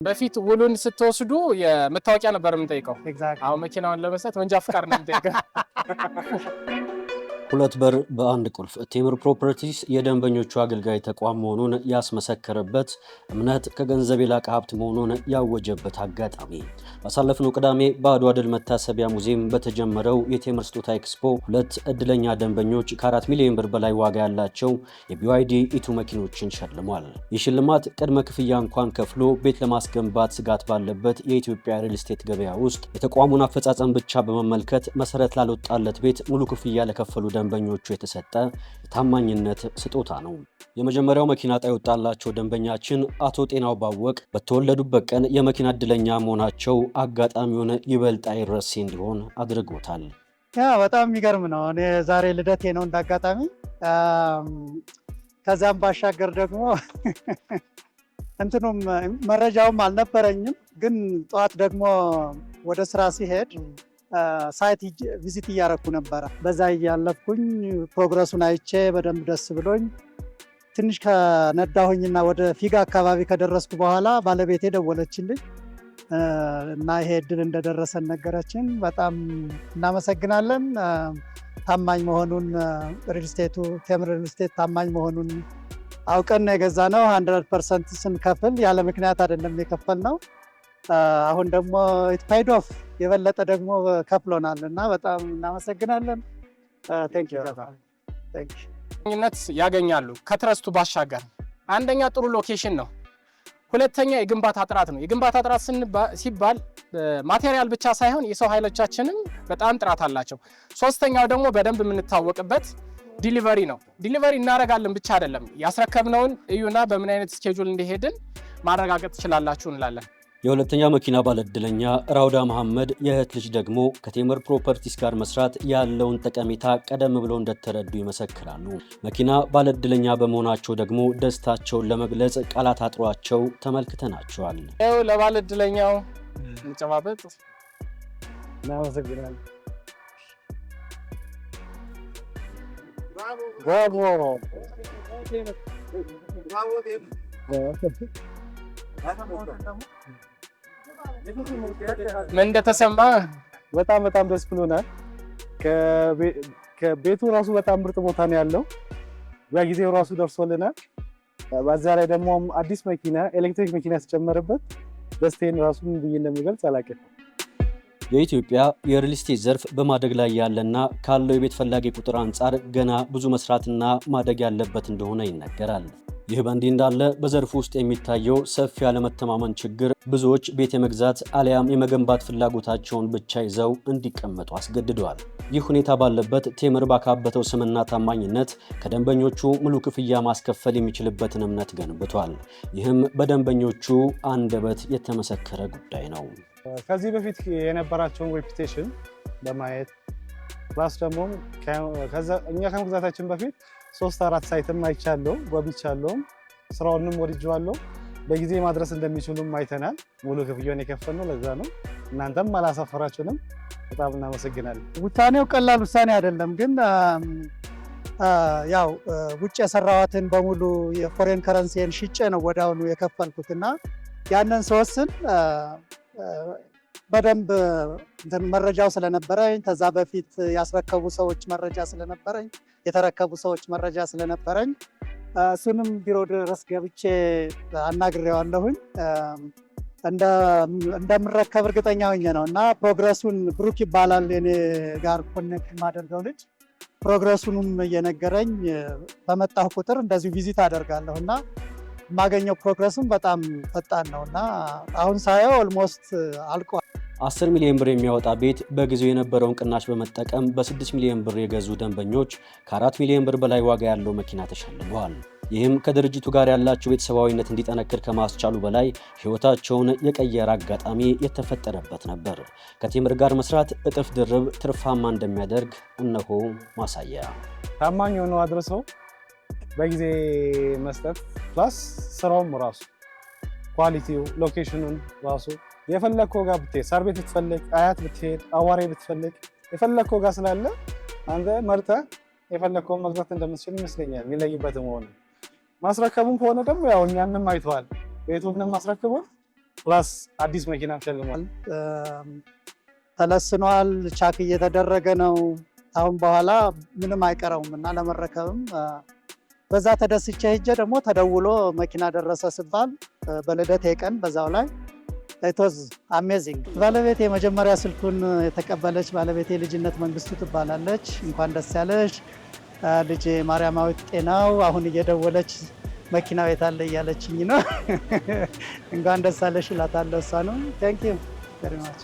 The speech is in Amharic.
በፊት ውሉን ስትወስዱ የመታወቂያ ነበር የምንጠይቀው። አሁን መኪናውን ለመስጠት መንጃ ፍቃድ ነው የምንጠይቀው። ሁለት በር በአንድ ቁልፍ ቴምር ፕሮፐርቲስ የደንበኞቹ አገልጋይ ተቋም መሆኑን ያስመሰከረበት እምነት ከገንዘብ የላቀ ሀብት መሆኑን ያወጀበት አጋጣሚ። ባሳለፍነው ቅዳሜ በአድዋ ድል መታሰቢያ ሙዚየም በተጀመረው የቴምር ስጦታ ኤክስፖ ሁለት እድለኛ ደንበኞች ከ4 ሚሊዮን ብር በላይ ዋጋ ያላቸው የቢዋይዲ ኢቱ መኪኖችን ሸልሟል። ይህ ሽልማት ቅድመ ክፍያ እንኳን ከፍሎ ቤት ለማስገንባት ስጋት ባለበት የኢትዮጵያ ሪል ስቴት ገበያ ውስጥ የተቋሙን አፈጻጸም ብቻ በመመልከት መሰረት ላልወጣለት ቤት ሙሉ ክፍያ ለከፈሉ ደንበኞቹ የተሰጠ የታማኝነት ስጦታ ነው። የመጀመሪያው መኪና ዕጣ የወጣላቸው ደንበኛችን አቶ ጤናው ባወቅ በተወለዱበት ቀን የመኪና እድለኛ መሆናቸው አጋጣሚውን ይበልጥ አይረሴ እንዲሆን አድርጎታል። በጣም የሚገርም ነው። እኔ ዛሬ ልደቴ ነው እንዳጋጣሚ። ከዛም ባሻገር ደግሞ እንትኑም መረጃውም አልነበረኝም፣ ግን ጠዋት ደግሞ ወደ ስራ ሲሄድ ሳይት ቪዚት እያረኩ ነበረ። በዛ እያለፍኩኝ ፕሮግረሱን አይቼ በደንብ ደስ ብሎኝ ትንሽ ከነዳሁኝና ወደ ፊጋ አካባቢ ከደረስኩ በኋላ ባለቤቴ ደወለችልኝ እና ይሄ እድል እንደደረሰን ነገረችን። በጣም እናመሰግናለን። ታማኝ መሆኑን ሪልስቴቱ ቴምር ሪልስቴት ታማኝ መሆኑን አውቀን ነው የገዛ ነው። 100% ስንከፍል ያለ ምክንያት አይደለም የከፈል ነው። አሁን ደግሞ ኢትፓይድ ኦፍ የበለጠ ደግሞ ከፍሎናል እና በጣም እናመሰግናለን። ቴንክ ዩ ያገኛሉ። ከትረስቱ ባሻገር አንደኛ ጥሩ ሎኬሽን ነው። ሁለተኛ የግንባታ ጥራት ነው። የግንባታ ጥራት ሲባል ማቴሪያል ብቻ ሳይሆን የሰው ኃይሎቻችንም በጣም ጥራት አላቸው። ሶስተኛው ደግሞ በደንብ የምንታወቅበት ዲሊቨሪ ነው። ዲሊቨሪ እናደርጋለን ብቻ አይደለም፣ ያስረከብነውን እዩና በምን አይነት ስኬጁል እንደሄድን ማረጋገጥ ትችላላችሁ እንላለን። የሁለተኛ መኪና ባለእድለኛ ራውዳ መሐመድ የእህት ልጅ ደግሞ ከቴምር ፕሮፐርቲስ ጋር መስራት ያለውን ጠቀሜታ ቀደም ብለው እንደተረዱ ይመሰክራሉ። መኪና ባለእድለኛ በመሆናቸው ደግሞ ደስታቸውን ለመግለጽ ቃላት አጥሯቸው ተመልክተናቸዋል። ይኸው ለባለእድለኛው እንጨባበጥ። እናመሰግናለን። ምን እንደተሰማ በጣም ደስ ብሎናል። ከቤቱ ራሱ በጣም ምርጥ ቦታ ነው ያለው። በጊዜው ራሱ ደርሶልናል። በዛ ላይ ደግሞ አዲስ መኪና ኤሌክትሪክ መኪና ያስጨመረበት ደስታዬን ራሱ ምን ብዬ እንደምገልጽ አላውቅም። የኢትዮጵያ የሪል ስቴት ዘርፍ በማደግ ላይ ያለና ካለው የቤት ፈላጊ ቁጥር አንጻር ገና ብዙ መስራትና ማደግ ያለበት እንደሆነ ይነገራል። ይህ በእንዲህ እንዳለ በዘርፉ ውስጥ የሚታየው ሰፊ ያለመተማመን ችግር ብዙዎች ቤት የመግዛት አሊያም የመገንባት ፍላጎታቸውን ብቻ ይዘው እንዲቀመጡ አስገድደዋል። ይህ ሁኔታ ባለበት ቴምር ባካበተው ስምና ታማኝነት ከደንበኞቹ ሙሉ ክፍያ ማስከፈል የሚችልበትን እምነት ገንብቷል። ይህም በደንበኞቹ አንደበት የተመሰከረ ጉዳይ ነው። ከዚህ በፊት የነበራቸውን ሬፑቴሽን በማየት ፕላስ ደግሞ እኛ ከመግዛታችን በፊት 3-4 ሳይትም አይቻለሁ፣ ጎብኝቻለሁ፣ ስራውንም ወድጄዋለሁ። በጊዜ ማድረስ እንደሚችሉም አይተናል። ሙሉ ክፍያውን የከፈልነው ለዛ ነው። እናንተም አላሳፈራችሁንም፣ በጣም እናመሰግናለን። ውሳኔው ቀላል ውሳኔ አይደለም፣ ግን ያው ውጭ የሰራዋትን በሙሉ የፎሬን ከረንሲን ሽጬ ነው ወዲያውኑ የከፈልኩትና ያንን ስወስን በደንብ መረጃው ስለነበረኝ ከዛ በፊት ያስረከቡ ሰዎች መረጃ ስለነበረኝ የተረከቡ ሰዎች መረጃ ስለነበረኝ እሱንም ቢሮ ድረስ ገብቼ አናግሬዋለሁኝ። እንደምረከብ እርግጠኛ ሆኜ ነው እና ፕሮግረሱን ብሩክ ይባላል እኔ ጋር ኮኔክት የማደርገው ልጅ ፕሮግረሱንም እየነገረኝ በመጣሁ ቁጥር እንደዚሁ ቪዚት አደርጋለሁ እና የማገኘው ፕሮግረሱም በጣም ፈጣን ነው እና አሁን ሳየው ኦልሞስት አልቋል። 10 ሚሊዮን ብር የሚያወጣ ቤት በጊዜው የነበረውን ቅናሽ በመጠቀም በ6 ሚሊዮን ብር የገዙ ደንበኞች ከ4 ሚሊዮን ብር በላይ ዋጋ ያለው መኪና ተሸልመዋል። ይህም ከድርጅቱ ጋር ያላቸው ቤተሰባዊነት እንዲጠነክር ከማስቻሉ በላይ ሕይወታቸውን የቀየረ አጋጣሚ የተፈጠረበት ነበር። ከቴምር ጋር መስራት እጥፍ ድርብ ትርፋማ እንደሚያደርግ እነሆ ማሳያ። ታማኝ ሆኖ አድርሰው በጊዜ መስጠት ፕላስ ስራውም ራሱ ኳሊቲው ሎኬሽኑን ራሱ የፈለከው ጋር ብትሄድ ሳር ቤት ብትፈልግ አያት ብትሄድ አዋሬ ብትፈልግ የፈለከው ጋር ስላለ አንተ መርጠህ የፈለከውን መግዛት እንደምትችል ይመስለኛል። የሚለይበት መሆኑ ማስረከቡን ከሆነ ደግሞ ያው እኛንም አይተዋል። ቤቱንም ማስረከቡን ፕላስ አዲስ መኪና ሸልሟል። ተለስኗል። ቻክ እየተደረገ ነው። አሁን በኋላ ምንም አይቀረውም እና ለመረከብም በዛ ተደስቼ ሄጄ ደግሞ ተደውሎ መኪና ደረሰ ሲባል በልደቴ ቀን በዛው ላይ ኢትዋዝ አሜዚንግ። ባለቤቴ የመጀመሪያ ስልኩን የተቀበለች ባለቤቴ ልጅነት መንግስቱ ትባላለች። እንኳን ደስ ያለሽ ልጄ ማርያማዊት ጤናው አሁን እየደወለች መኪናው የት አለ እያለችኝ ነው። እንኳን ደስ አለሽ እላታለሁ። እሷ ነው። ታንክ ዩ ቬሪ ማች።